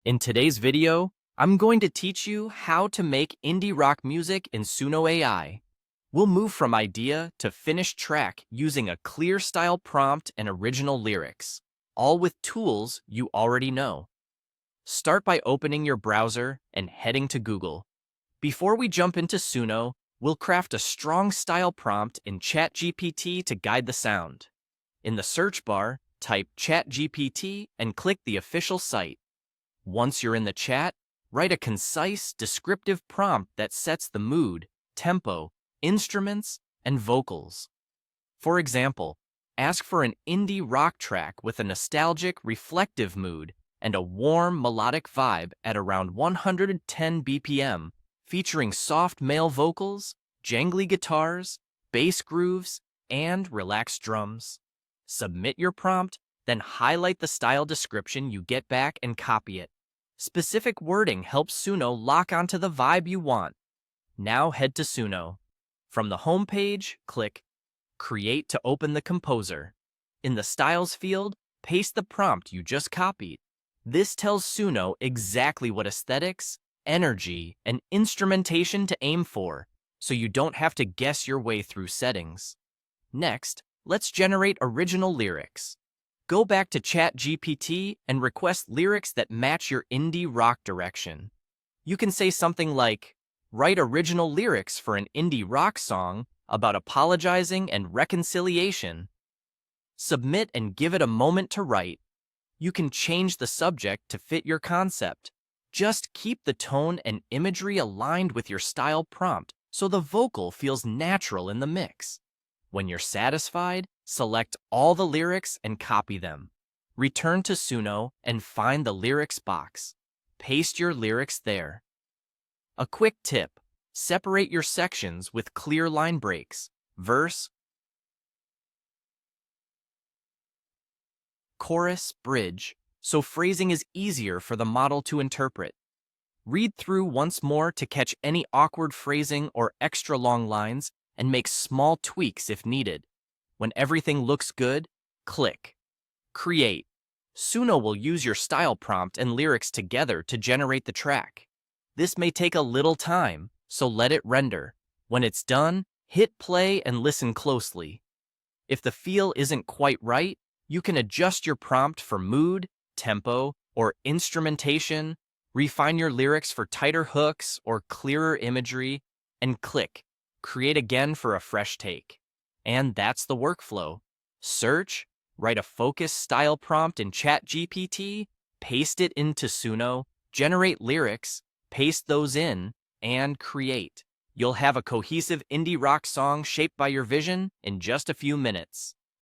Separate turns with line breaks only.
In today's video, I'm going to teach you how to make indie rock music in Suno AI. We'll move from idea to finished track using a clear style prompt and original lyrics, all with tools you already know. Start by opening your browser and heading to Google. Before we jump into Suno, we'll craft a strong style prompt in ChatGPT to guide the sound. In the search bar, type ChatGPT and click the official site. Once you're in the chat, write a concise, descriptive prompt that sets the mood, tempo, instruments, and vocals. For example, ask for an indie rock track with a nostalgic, reflective mood and a warm, melodic vibe at around 110 BPM, featuring soft male vocals, jangly guitars, bass grooves, and relaxed drums. Submit your prompt, then highlight the style description you get back and copy it. Specific wording helps Suno lock onto the vibe you want. Now head to Suno. From the home page, click Create to open the composer. In the Styles field, paste the prompt you just copied. This tells Suno exactly what aesthetics, energy, and instrumentation to aim for, so you don't have to guess your way through settings. Next, let's generate original lyrics. Go back to ChatGPT and request lyrics that match your indie rock direction. You can say something like, write original lyrics for an indie rock song about apologizing and reconciliation. Submit and give it a moment to write. You can change the subject to fit your concept. Just keep the tone and imagery aligned with your style prompt so the vocal feels natural in the mix. When you're satisfied, select all the lyrics and copy them. Return to Suno and find the lyrics box. Paste your lyrics there. A quick tip: separate your sections with clear line breaks, verse, chorus, bridge, so phrasing is easier for the model to interpret. Read through once more to catch any awkward phrasing or extra long lines, and make small tweaks if needed. When everything looks good, click Create. Suno will use your style prompt and lyrics together to generate the track. This may take a little time, so let it render. When it's done, hit play and listen closely. If the feel isn't quite right, you can adjust your prompt for mood, tempo, or instrumentation, refine your lyrics for tighter hooks or clearer imagery, and click Create again for a fresh take. And that's the workflow. Search, write a focused style prompt in ChatGPT, paste it into Suno, generate lyrics, paste those in, and create. You'll have a cohesive indie rock song shaped by your vision in just a few minutes.